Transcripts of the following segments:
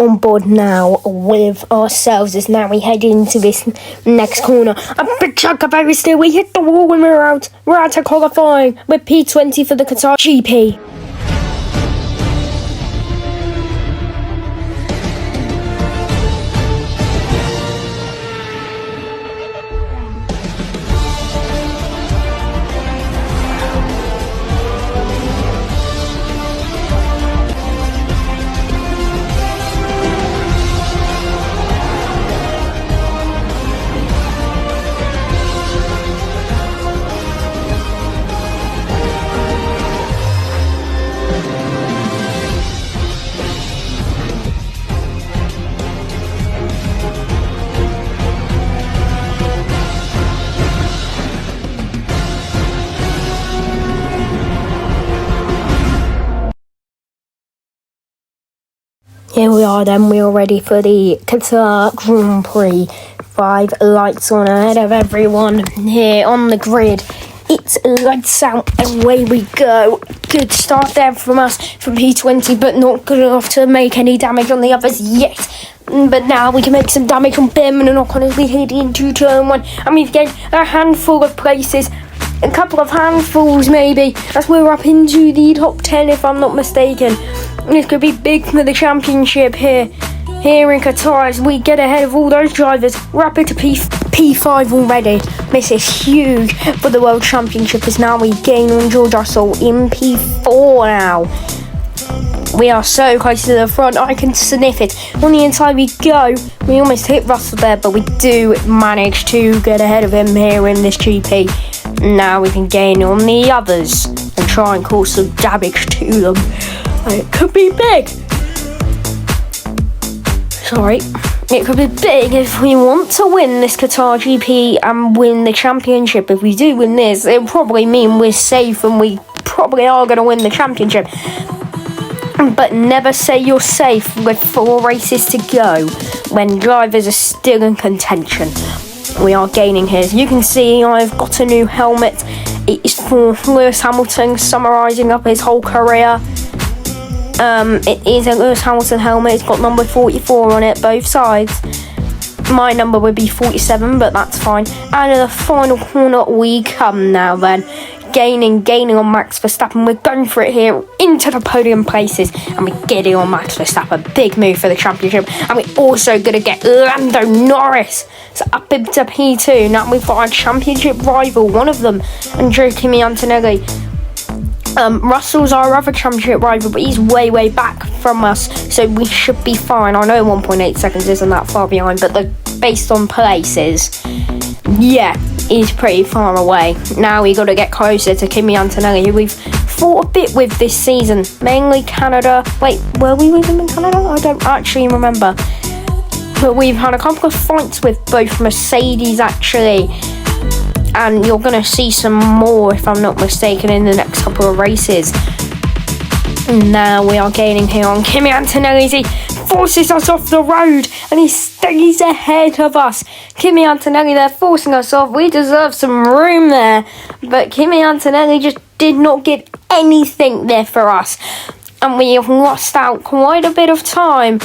on board now with ourselves as now we head into this next corner. A big chunk of oversteer, we hit the wall when we're out. We're out of qualifying with P20 for the Qatar GP. Here we are then, we are ready for the Qatar Grand Prix. 5 lights on ahead of everyone here on the grid. It's lights out and away we go. Good start there from us from P20, but not good enough to make any damage on the others yet. But now we can make some damage on them and knock on as we head into turn 1. And we've gained a handful of places. A couple of handfuls maybe, as we're up into the top 10 if I'm not mistaken. This could be big for the championship here in Qatar as we get ahead of all those drivers. We're up into P5 already. This is huge for the World Championship as now we gain on George Russell in P4 now. We are so close to the front, I can sniff it. On the inside we go. We almost hit Russell there, but we do manage to get ahead of him here in this GP. Now we can gain on the others and try and cause some damage to them. It could be big. It could be big if we want to win this Qatar GP and win the championship. If we do win this, it'll probably mean we're safe and we probably are going to win the championship. But never say you're safe with 4 races to go when drivers are still in contention. We are gaining here. As you can see, I've got a new helmet. It is for Lewis Hamilton, summarising up his whole career. It is a Lewis Hamilton helmet. It's got number 44 on it, both sides. My number would be 47, but that's fine. And in the final corner we come now then. Gaining on Max Verstappen. We're going for it here into the podium places. And we're getting on Max Verstappen. Big move for the championship. And we're also going to get Lando Norris. So up into P2. Now we've got our championship rival, one of them, Andrea Kimi Antonelli. Russell's our other championship rival, but he's way back from us, so we should be fine. I know 1.8 seconds isn't that far behind, but based on places, yeah, he's pretty far away. Now we got to get closer to Kimi Antonelli, who we've fought a bit with this season, mainly Canada. Wait, were we with him in Canada? I don't actually remember. But we've had a couple of fights with both Mercedes actually. And you're going to see some more, if I'm not mistaken, in the next couple of races. Now we are gaining here on Kimi Antonelli. He forces us off the road and he stays ahead of us. Kimi Antonelli, they're forcing us off. We deserve some room there. But Kimi Antonelli just did not get anything there for us. And we have lost out quite a bit of time.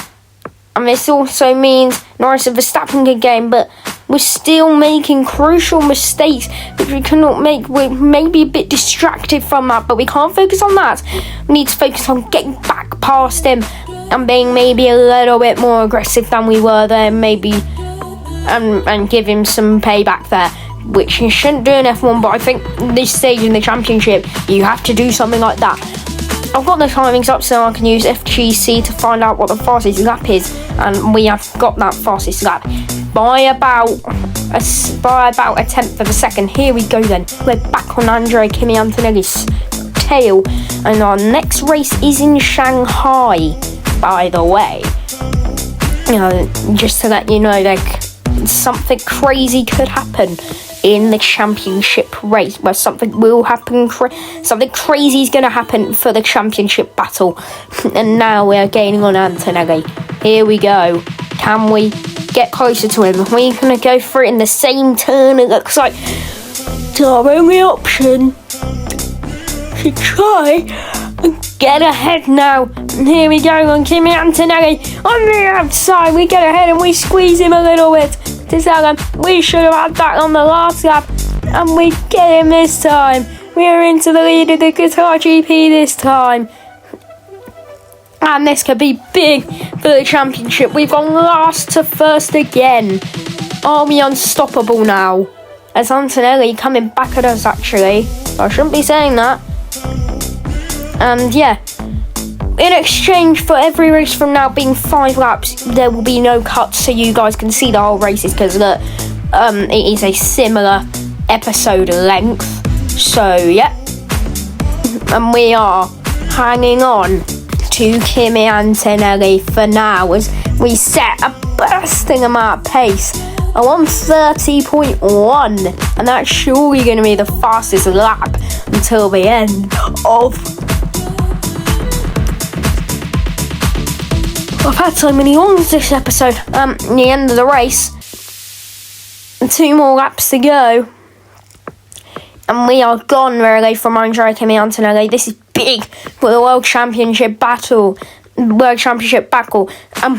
And this also means Norris and Verstappen can gain, but we're still making crucial mistakes which we cannot make. We're maybe a bit distracted from that, but we can't focus on that. We need to focus on getting back past him and being maybe a little bit more aggressive than we were there, maybe, and give him some payback there, which you shouldn't do in F1, but I think this stage in the championship, you have to do something like that. I've got the timings up so I can use FGC to find out what the fastest lap is, and we have got that fastest lap by about a tenth of a second. Here we go then. We're back on Andrea Kimi Antonelli's tail, and our next race is in Shanghai, by the way. Just to let you know, like, something crazy could happen in the championship race, where something will happen, something crazy is going to happen for the championship battle. And now we are gaining on Antonelli. Here we go. Can we get closer to him? We're going to go for it in the same turn. It looks like it's our only option to try and get ahead now. Here we go on Kimi Antonelli on the outside. We get ahead and we squeeze him a little bit to tell him we should have had that on the last lap, and we get him this time. We are into the lead of the Qatar GP this time, and this could be big for the championship. We've gone last to first again. Are we unstoppable now? As Antonelli coming back at us, actually. I shouldn't be saying that. And yeah, in exchange for every race from now being 5 laps, there will be no cuts so you guys can see the whole races, because it is a similar episode length. So yeah, and we are hanging on to Kimi Antonelli for now as we set a bursting amount of pace. I want 30.1, and that's surely going to be the fastest lap until the end of... I've had so many ons this episode. The end of the race. 2 more laps to go. And we are gone really from Andrea Kimi Antonelli. This is big for the World Championship battle. And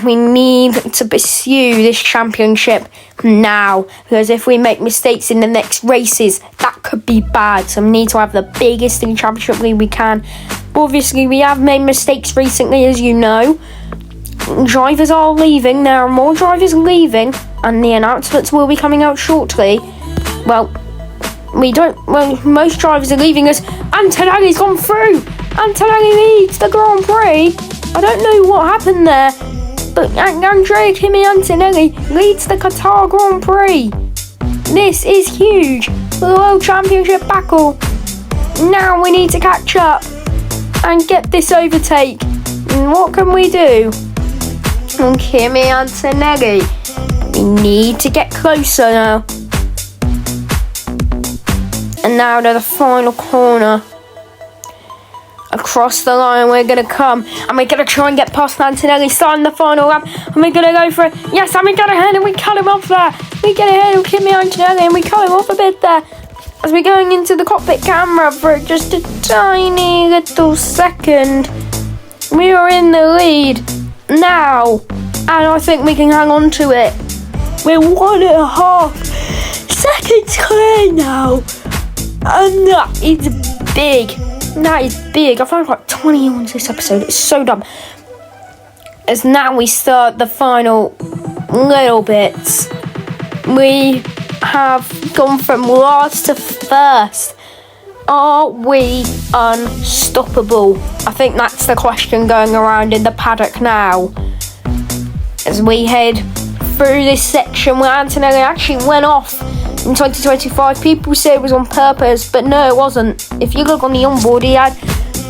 we need to pursue this championship now, because if we make mistakes in the next races, that could be bad. So we need to have the biggest in championship league we can. Obviously, we have made mistakes recently, as you know. Drivers are leaving. There are more drivers leaving, and the announcements will be coming out shortly. Most drivers are leaving us. Antonelli's gone through. Antonelli leads the Grand Prix. I don't know what happened there, but Andrea Kimi Antonelli leads the Qatar Grand Prix. This is huge for the World Championship battle. Now we need to catch up and get this overtake. And what can we do? And Kimi Antonelli, we need to get closer now. And now to the final corner. Across the line we're going to come, and we're going to try and get past Antonelli, starting the final lap, and we're going to go for it. Yes, and we get ahead and we cut him off there. We get ahead of Kimi Antonelli and we cut him off a bit there. As we're going into the cockpit camera for just a tiny little second. We are in the lead now, and I think we can hang on to it. We're 1.5 seconds clear now, and that is big. That is big. I've had like 20 on this episode. It's so dumb. As now we start the final little bits. We have gone from last to first. Are we unstoppable? I think that's the question going around in the paddock now. As we head through this section where Antonelli actually went off in 2025, people say it was on purpose, but no, it wasn't. If you look on the onboard, he had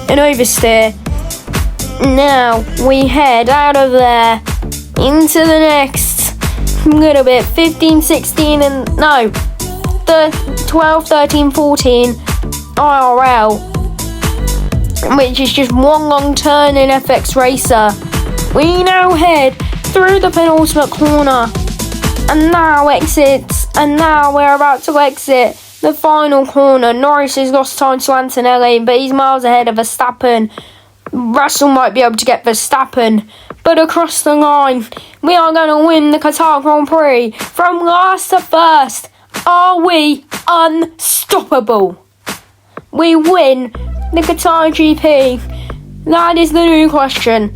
an oversteer. Now we head out of there into the next little bit. 15, 16, and no, 12, 13, 14 IRL, which is just one long turn in FX Racer. We now head through the penultimate corner, and now we're about to exit the final corner. Norris has lost time to Antonelli, but he's miles ahead of Verstappen. Russell might be able to get Verstappen, but across the line, we are going to win the Qatar Grand Prix from last to first. Are we unstoppable? We win the Qatar GP. That is the new question.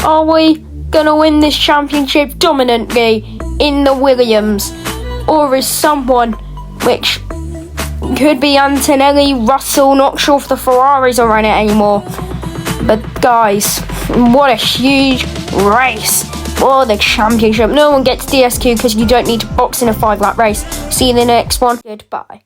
Are we going to win this championship dominantly in the Williams? Or is someone, which could be Antonelli, Russell, not sure if the Ferraris are in it anymore. But guys, what a huge race for the championship. No one gets DSQ because you don't need to box in a 5-lap race. See you in the next one. Goodbye.